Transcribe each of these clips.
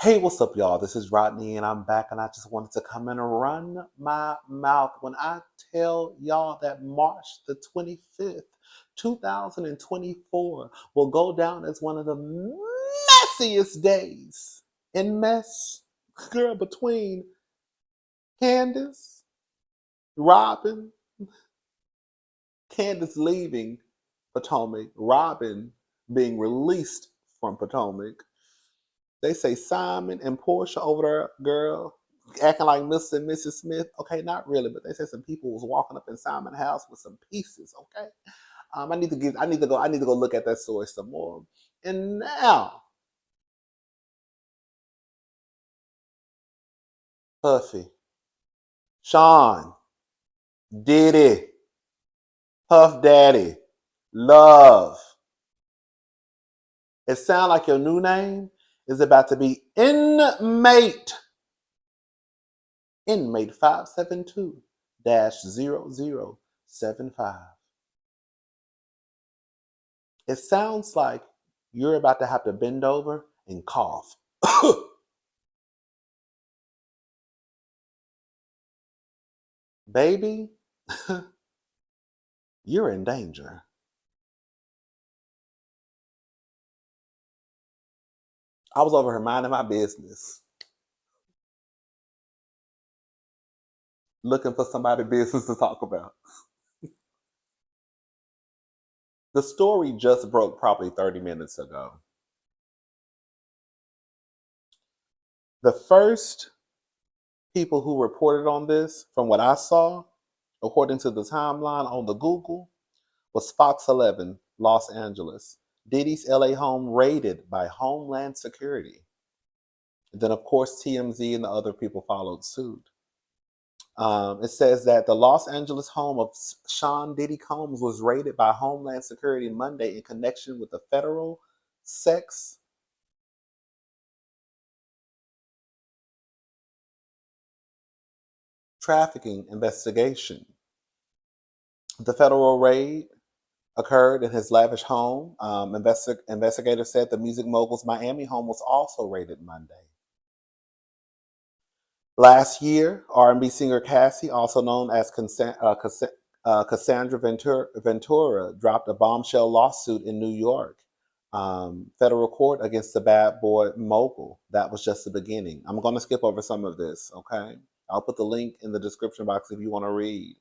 Hey, what's up, y'all? This is Rodney, and I'm back, and I just wanted to come and run my mouth when I tell y'all that March the 25th, 2024 will go down as one of the messiest days in mess, girl, between Candace, Robin, Candace leaving Potomac, Robin being released from Potomac. They say Simon and Portia over there, girl, acting like Mr. and Mrs. Smith. Okay, not really, but they said some people was walking up in Simon's house with some pieces. Okay, I need to go look at that story some more. And now, Puffy, Sean, Diddy, Puff Daddy, Love. It sounds like your new name is about to be Inmate 572-0075. It sounds like you're about to have to bend over and cough. Baby, you're in danger. I was over here minding my business, looking for somebody's business to talk about. The story just broke probably 30 minutes ago. The first people who reported on this, from what I saw, according to the timeline on the Google, was Fox 11, Los Angeles. Diddy's LA home raided by Homeland Security. And then, of course, TMZ and the other people followed suit. It says that the Los Angeles home of Sean Diddy Combs was raided by Homeland Security Monday in connection with the federal sex trafficking investigation. The federal raid occurred in his lavish home. Investigators said the music mogul's Miami home was also raided Monday. Last year, R&B singer Cassie, also known as Cassandra Ventura, dropped a bombshell lawsuit in New York federal court against the bad boy mogul. That was just the beginning. I'm going to skip over some of this, okay? I'll put the link in the description box if you want to read.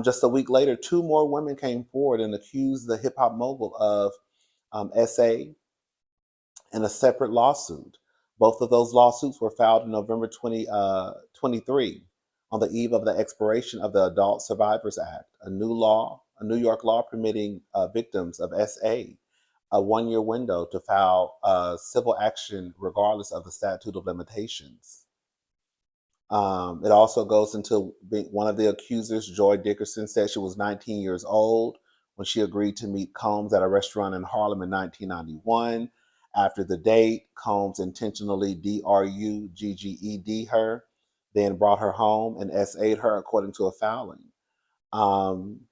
Just a week later, two more women came forward and accused the hip hop mogul of SA in a separate lawsuit. Both of those lawsuits were filed in November 2023 on the eve of the expiration of the Adult Survivors Act, a New York law permitting victims of SA a 1-year window to file civil action regardless of the statute of limitations. It also goes into one of the accusers, Joy Dickerson, said she was 19 years old when she agreed to meet Combs at a restaurant in Harlem in 1991. After the date, Combs intentionally DRUGGED her, then brought her home and SA'd her according to a filing.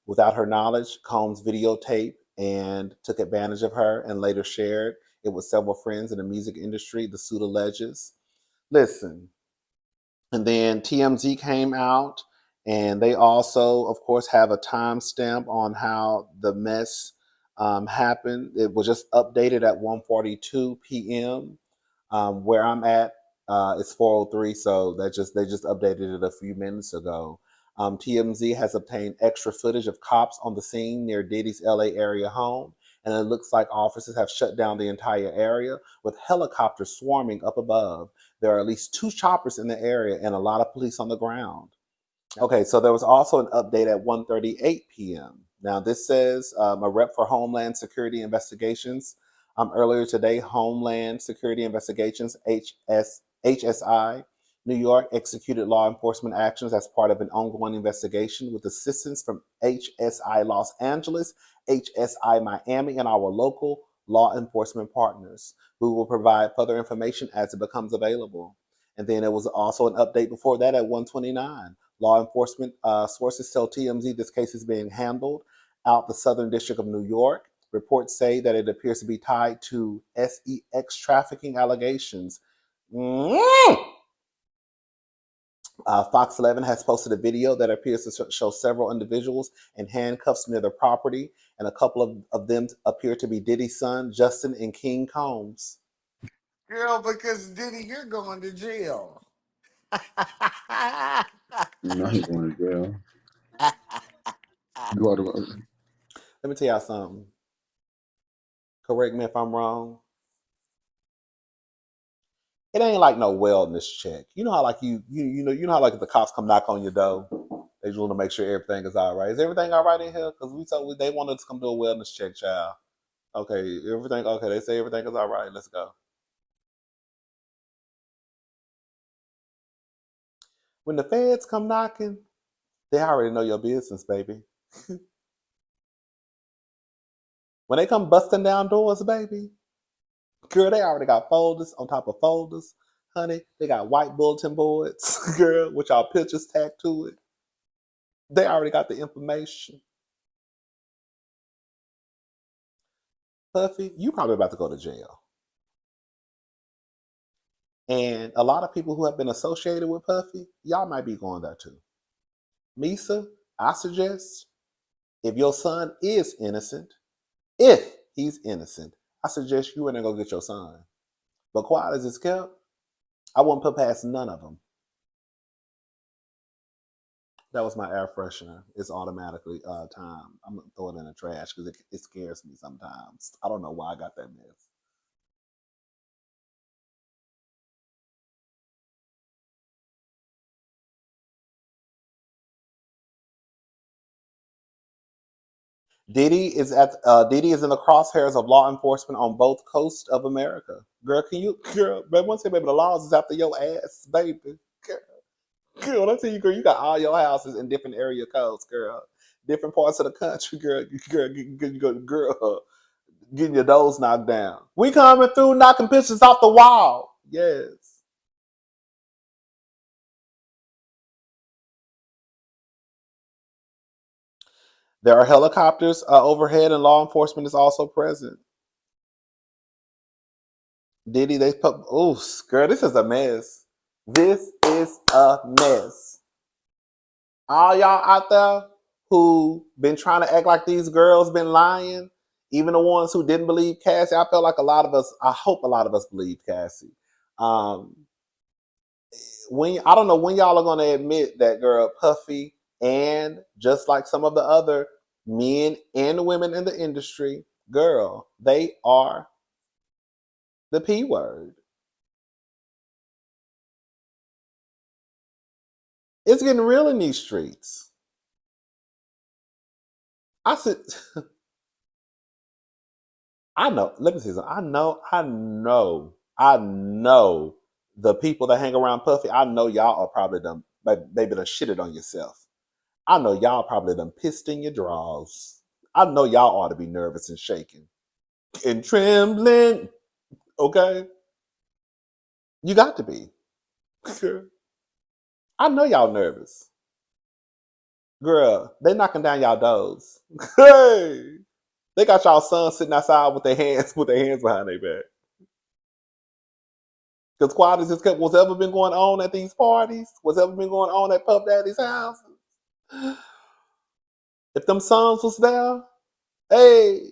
Without her knowledge, Combs videotaped and took advantage of her and later shared it with several friends in the music industry, the suit alleges. Listen, and then TMZ came out, and they also, of course, have a timestamp on how the mess happened. It was just updated at 1:42 p.m. Where I'm at, it's 4:03, so they just updated it a few minutes ago. TMZ has obtained extra footage of cops on the scene near Diddy's LA area home, and it looks like officers have shut down the entire area with helicopters swarming up above. There are at least 2 choppers in the area and a lot of police on the ground. Okay, so there was also an update at 1:38 p.m. Now, this says a rep for Homeland Security Investigations. Earlier today, Homeland Security Investigations, HSI, New York, executed law enforcement actions as part of an ongoing investigation with assistance from HSI Los Angeles, HSI Miami, and our local law enforcement partners. We will provide further information as it becomes available. And then there was also an update before that at 1:29. Law enforcement sources tell TMZ this case is being handled out the Southern District of New York. Reports say that it appears to be tied to sex trafficking allegations. Mm. Fox 11 has posted a video that appears to show several individuals in handcuffs near the property, and a couple of them appear to be Diddy's son, Justin and King Combs. Girl, because Diddy, you're going to jail. You know he going to jail. Go to, Let me tell y'all something. Correct me if I'm wrong. It ain't like no wellness check. You know how like you know how like if the cops come knock on your door, they just want to make sure everything is all right. Is everything all right in here? Because they wanted to come do a wellness check, child. Okay, everything okay. They say everything is all right. Let's go. When the feds come knocking, they already know your business, baby. When they come busting down doors, baby, girl, they already got folders on top of folders. Honey, they got white bulletin boards, girl, with y'all pictures tagged to it. They already got the information. Puffy, you probably about to go to jail. And a lot of people who have been associated with Puffy, y'all might be going there too. Misa, I suggest if your son is innocent, if he's innocent, I suggest you and then go get your son. But quiet as it's kept, I wouldn't put past none of them. That was my air freshener. It's automatically time. I'm gonna throw it in the trash because it scares me sometimes. I don't know why I got that mess. Diddy is in the crosshairs of law enforcement on both coasts of America. Girl, but once again, baby, the laws is after your ass, baby. Girl, I tell you, girl, you got all your houses in different area codes, girl. Different parts of the country, girl, getting your doors knocked down. We coming through knocking pictures off the wall. Yes. There are helicopters overhead, and law enforcement is also present. Diddy, they put. Oh, girl, this is a mess. This is a mess. All y'all out there who been trying to act like these girls been lying, even the ones who didn't believe Cassie. I felt like a lot of us. I hope a lot of us believed Cassie. Um, when I don't know when y'all are going to admit that girl Puffy, and just like some of the other men and women in the industry, girl, they are the P word. It's getting real in these streets. I said, I know. Let me see something. I know the people that hang around Puffy. I know y'all are probably done, maybe done shitted on yourself. I know y'all probably done pissed in your drawers. I know y'all ought to be nervous and shaking and trembling. Okay, you got to be. I know y'all nervous, girl. They knocking down y'all doors. Hey, they got y'all sons sitting outside with their hands behind their back. Because quiet as it's kept, what's ever been going on at these parties, what's ever been going on at Puff Daddy's house, if them sons was there, hey,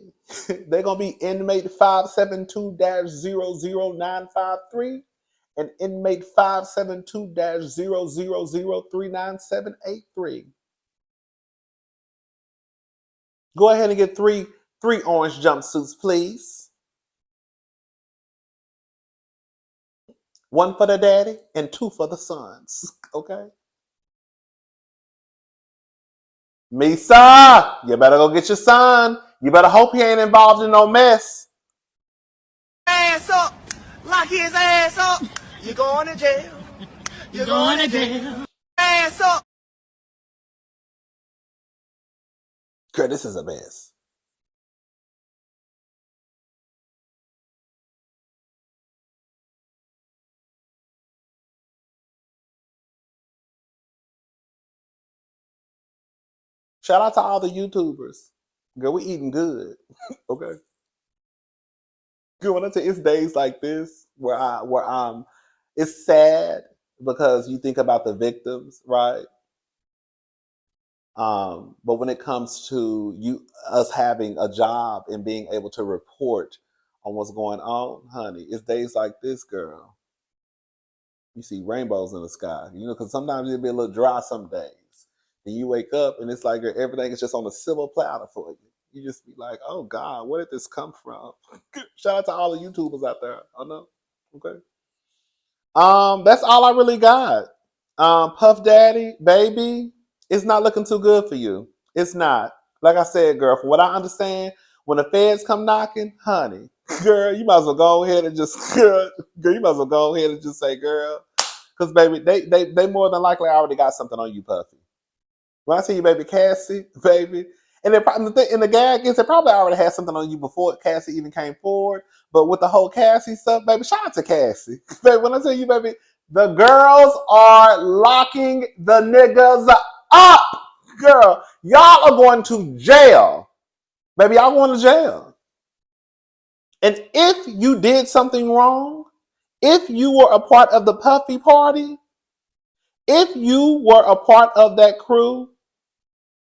they're going to be inmate 572-00953 and inmate 572-0003978. Go ahead and get three orange jumpsuits, please. One for the daddy and two for the sons. Okay? Misa, you better go get your son. You better hope he ain't involved in no mess. Ass up. Lock his ass up. You're going to jail. You're going to jail. Ass up. Girl, this is a mess. Shout out to all the YouTubers. Girl, we eating good. Okay. Girl, when I tell you, it's days like this where I'm It's sad because you think about the victims, right? But when it comes to us having a job and being able to report on what's going on, honey, it's days like this, girl. You see rainbows in the sky, because sometimes it'll be a little dry some days. And you wake up and it's like everything is just on a silver platter for you. You just be like, oh God, where did this come from? Shout out to all the YouTubers out there. I know. Okay. That's all I really got. Puff Daddy, baby, it's not looking too good for you. It's not. Like I said, girl, from what I understand, when the feds come knocking, honey, girl, you might as well go ahead and just, girl, you might as well go ahead and just say, girl, because baby, they more than likely already got something on you, Puffy. When I see you, baby, Cassie, baby, and they probably and the gag is they probably already had something on you before Cassie even came forward. But with the whole Cassie stuff, baby, shout out to Cassie. Baby, when I tell you, baby, the girls are locking the niggas up. Girl, y'all are going to jail. Baby, y'all going to jail. And if you did something wrong, if you were a part of the Puffy party, if you were a part of that crew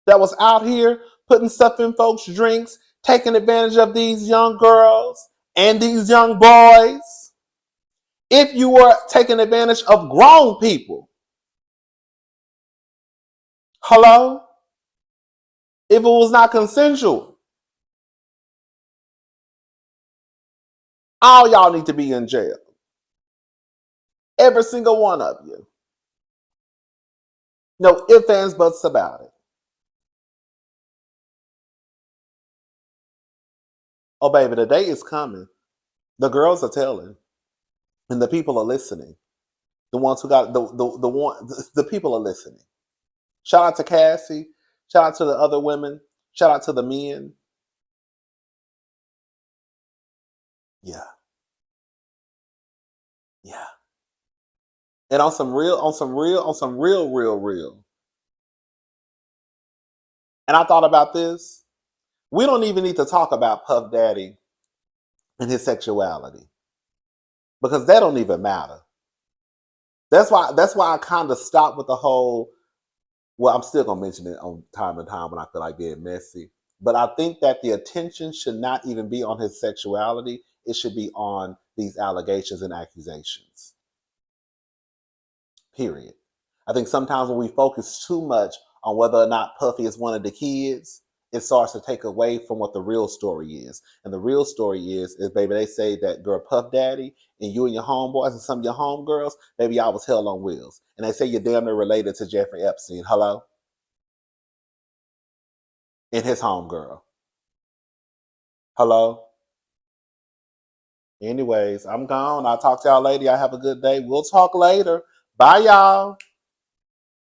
that was out here putting stuff in folks' drinks, taking advantage of these young girls and these young boys, if you were taking advantage of grown people, hello? If it was not consensual, all y'all need to be in jail. Every single one of you. No ifs, ands, buts about it. Oh, baby, the day is coming. The girls are telling, and the people are listening. The ones who got the people are listening. Shout out to Cassie. Shout out to the other women. Shout out to the men. Yeah, yeah. And on some real. And I thought about this. We don't even need to talk about Puff Daddy and his sexuality because that don't even matter. That's why I kind of stopped with the whole. Well, I'm still gonna mention it on time and time when I feel like being messy. But I think that the attention should not even be on his sexuality. It should be on these allegations and accusations. Period. I think sometimes when we focus too much on whether or not Puffy is one of the kids, it starts to take away from what the real story is. And the real story is baby, they say that girl Puff Daddy and you and your homeboys and some of your homegirls, baby, y'all was hell on wheels. And they say you're damn near related to Jeffrey Epstein. Hello? And his homegirl. Hello? Anyways, I'm gone. I'll talk to y'all later. Y'all have a good day. We'll talk later. Bye, y'all.